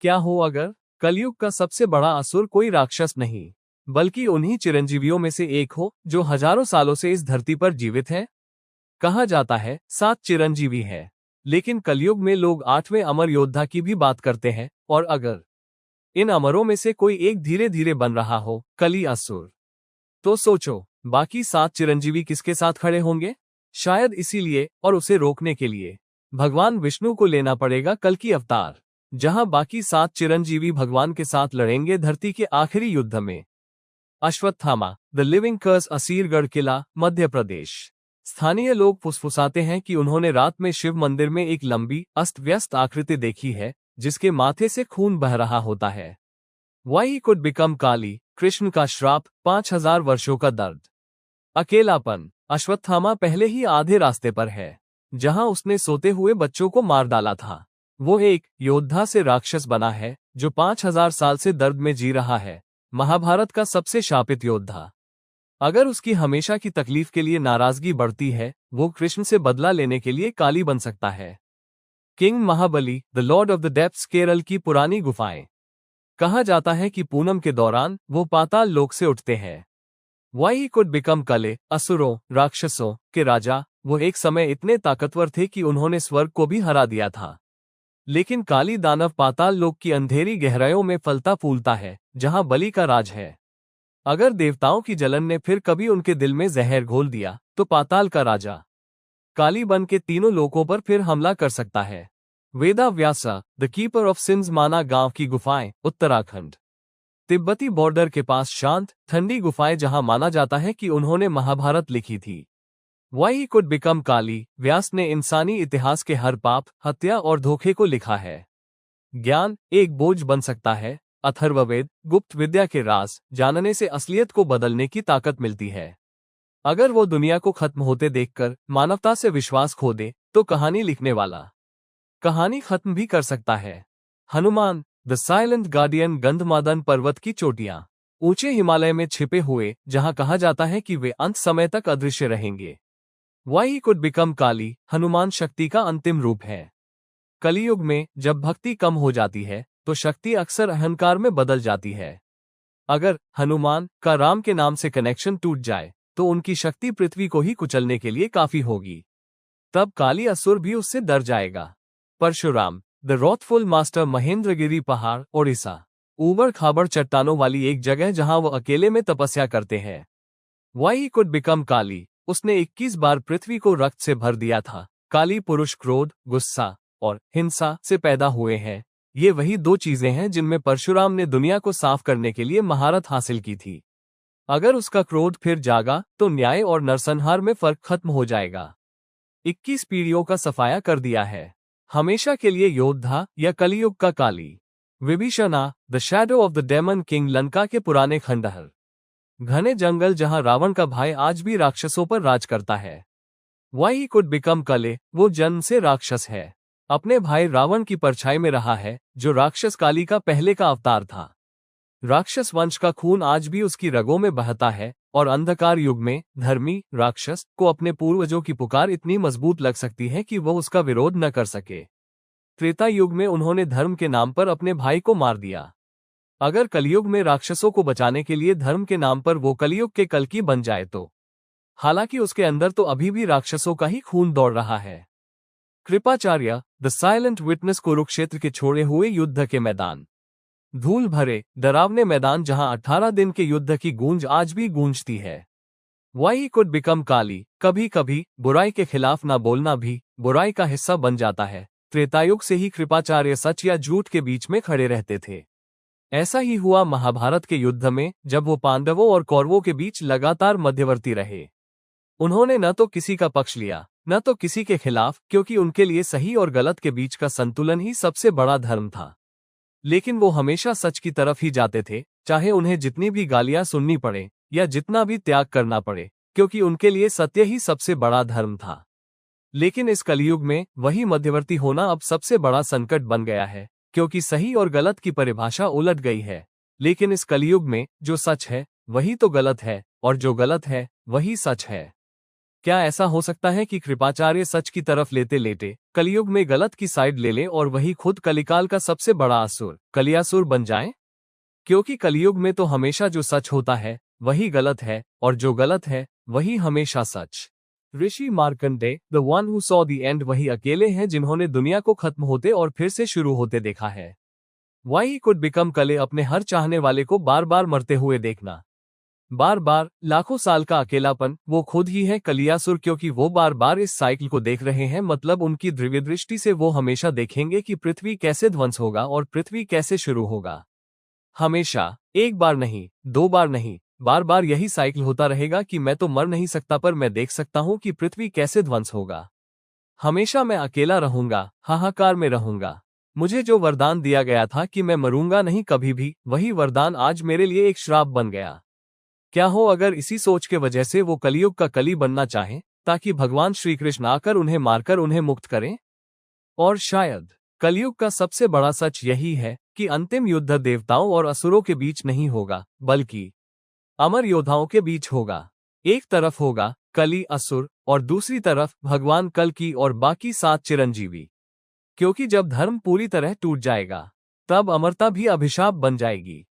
क्या हो अगर कलयुग का सबसे बड़ा असुर कोई राक्षस नहीं, बल्कि उन्हीं चिरंजीवियों में से एक हो जो हजारों सालों से इस धरती पर जीवित है। कहा जाता है 7 चिरंजीवी है, लेकिन कलयुग में लोग 8वें अमर योद्धा की भी बात करते हैं। और अगर इन अमरों में से कोई एक धीरे धीरे बन रहा हो कली असुर, तो सोचो बाकी 7 चिरंजीवी किसके साथ खड़े होंगे। शायद इसीलिए और उसे रोकने के लिए भगवान विष्णु को लेना पड़ेगा कल की अवतार, जहां बाकी 7 चिरंजीवी भगवान के साथ लड़ेंगे धरती के आखिरी युद्ध में। अश्वत्थामा द लिविंग कर्स, असीरगढ़ किला, मध्य प्रदेश। स्थानीय लोग फुसफुसाते हैं कि उन्होंने रात में शिव मंदिर में एक लंबी अस्त व्यस्त आकृति देखी है जिसके माथे से खून बह रहा होता है। वाई कुड बिकम काली, कृष्ण का श्राप, 5000 वर्षों का दर्द। अकेलापन, अश्वत्थामा पहले ही आधे रास्ते पर है, जहां उसने सोते हुए बच्चों को मार डाला था। वो एक योद्धा से राक्षस बना है जो 5000 साल से दर्द में जी रहा है, महाभारत का सबसे शापित योद्धा। अगर उसकी हमेशा की तकलीफ के लिए नाराजगी बढ़ती है, वो कृष्ण से बदला लेने के लिए काली बन सकता है। King Mahabali the Lord of the depths, Kerala की पुरानी गुफाएं। कहा जाता है कि पूनम के दौरान वो पाताल लोक से उठते हैं। वाई कुड बिकम कले, असुरों राक्षसों के राजा। वो एक समय इतने ताकतवर थे कि उन्होंने स्वर्ग को भी हरा दिया था। लेकिन काली दानव पाताल लोक की अंधेरी गहराइयों में फलता फूलता है, जहां बलि का राज है। अगर देवताओं की जलन ने फिर कभी उनके दिल में जहर घोल दिया, तो पाताल का राजा काली बन के तीनों लोकों पर फिर हमला कर सकता है। Veda Vyasa the keeper of sins, Mana गांव की गुफाएं, उत्तराखंड। तिब्बती बॉर्डर के पास शांत ठंडी गुफाएं, जहां माना जाता है कि उन्होंने महाभारत लिखी थी। वाई कुड बिकम काली, व्यास ने इंसानी इतिहास के हर पाप, हत्या और धोखे को लिखा है। ज्ञान एक बोझ बन सकता है, अथर्ववेद गुप्त विद्या के राज जानने से असलियत को बदलने की ताकत मिलती है। अगर वो दुनिया को खत्म होते देखकर मानवता से विश्वास खो दे, तो कहानी लिखने वाला कहानी खत्म भी कर सकता है। Hanuman the silent guardian, Gandhamadan पर्वत की चोटियां, ऊंचे हिमालय में छिपे हुए, जहां कहा जाता है कि वे अंत समय तक अदृश्य रहेंगे। वाई कुड बिकम काली, हनुमान शक्ति का अंतिम रूप है। कलियुग में जब भक्ति कम हो जाती है, तो शक्ति अक्सर अहंकार में बदल जाती है। अगर हनुमान का राम के नाम से कनेक्शन टूट जाए, तो उनकी शक्ति पृथ्वी को ही कुचलने के लिए काफी होगी। तब काली असुर भी उससे डर जाएगा। परशुराम द रॉथफुल मास्टर, महेंद्रगिरी पहाड़, ओडिशा। ऊबड़ खाबड़ चट्टानों वाली एक जगह जहां वो अकेले में तपस्या करते हैं। वाई कुड बिकम काली, उसने 21 बार पृथ्वी को रक्त से भर दिया था। काली पुरुष क्रोध, गुस्सा और हिंसा से पैदा हुए हैं। ये वही 2 चीजें हैं जिनमें परशुराम ने दुनिया को साफ करने के लिए महारत हासिल की थी। अगर उसका क्रोध फिर जागा, तो न्याय और नरसंहार में फर्क खत्म हो जाएगा। 21 पीढ़ियों का सफाया कर दिया है। हमेशा के लिए योद्धा या कलियुग का Kali. Vibhishana the shadow of the demon king, Lanka के पुराने खंडहर। घने जंगल जहां रावण का भाई आज भी राक्षसों पर राज करता है। वाई कुड बिकम कले, वो जन्म से राक्षस है। अपने भाई रावण की परछाई में रहा है, जो राक्षस काली का पहले का अवतार था। राक्षस वंश का खून आज भी उसकी रगों में बहता है, और अंधकार युग में धर्मी राक्षस को अपने पूर्वजों की पुकार इतनी मजबूत लग सकती है कि वह उसका विरोध न कर सके। त्रेता युग में उन्होंने धर्म के नाम पर अपने भाई को मार दिया। अगर कलयुग में राक्षसों को बचाने के लिए धर्म के नाम पर वो कलयुग के कल्कि बन जाए तो। हालांकि उसके अंदर तो अभी भी राक्षसों का ही खून दौड़ रहा है। Kripacharya the silent witness, Kurukshetra के छोड़े हुए युद्ध के मैदान। धूल भरे डरावने मैदान, जहां 18 दिन के युद्ध की गूंज आज भी गूंजती है। वाई कुड बिकम काली, कभी कभी बुराई के खिलाफ ना बोलना भी बुराई का हिस्सा बन जाता है। त्रेतायुग से ही कृपाचार्य सच या झूठ के बीच में खड़े रहते थे। ऐसा ही हुआ महाभारत के युद्ध में, जब वो पांडवों और कौरवों के बीच लगातार मध्यवर्ती रहे। उन्होंने न तो किसी का पक्ष लिया, न तो किसी के खिलाफ, क्योंकि उनके लिए सही और गलत के बीच का संतुलन ही सबसे बड़ा धर्म था। लेकिन वो हमेशा सच की तरफ ही जाते थे, चाहे उन्हें जितनी भी गालियां सुननी पड़े या जितना भी त्याग करना पड़े, क्योंकि उनके लिए सत्य ही सबसे बड़ा धर्म था। लेकिन इस कलयुग में वही मध्यवर्ती होना अब सबसे बड़ा संकट बन गया है, क्योंकि सही और गलत की परिभाषा उलट गई है। लेकिन इस कलयुग में जो सच है वही तो गलत है, और जो गलत है वही सच है। क्या ऐसा हो सकता है कि कृपाचार्य सच की तरफ लेते लेते कलयुग में गलत की साइड ले लें और वही खुद कलिकाल का सबसे बड़ा असुर कलियासुर बन जाएं? क्योंकि कलयुग में तो हमेशा जो सच होता है वही गलत है और जो गलत है वही हमेशा सच। Rishi Markande the one who saw the end वही अकेले हैं जिन्होंने दुनिया को खत्म होते और फिर से शुरू होते देखा है। वाई कुड बिकम कले अपने हर चाहने वाले को बार बार मरते हुए देखना। बार बार लाखों साल का अकेलापन वो खुद ही है कलियासुर, क्योंकि वो बार बार इस साइकिल को देख रहे हैं। मतलब उनकी दिव्य दृष्टि से वो हमेशा देखेंगे कि पृथ्वी कैसे ध्वंस होगा और पृथ्वी कैसे शुरू होगा। हमेशा, एक बार नहीं, दो बार नहीं, बार बार यही साइकिल होता रहेगा कि मैं तो मर नहीं सकता पर मैं देख सकता हूं कि पृथ्वी कैसे ध्वंस होगा। हमेशा मैं अकेला रहूंगा, हाहाकार में रहूंगा। मुझे जो वरदान दिया गया था कि मैं मरूंगा नहीं कभी भी, वही वरदान आज मेरे लिए एक श्राप बन गया। क्या हो अगर इसी सोच के वजह से वो कलयुग का कली बनना चाहें, ताकि भगवान श्री कृष्ण आकर उन्हें मारकर उन्हें मुक्त करें? और शायद कलयुग का सबसे बड़ा सच यही है कि अंतिम युद्ध देवताओं और असुरों के बीच नहीं होगा, बल्कि अमर योद्धाओं के बीच होगा। एक तरफ होगा कली असुर और दूसरी तरफ भगवान कल्कि और बाकी 7 चिरंजीवी। क्योंकि जब धर्म पूरी तरह टूट जाएगा, तब अमरता भी अभिशाप बन जाएगी।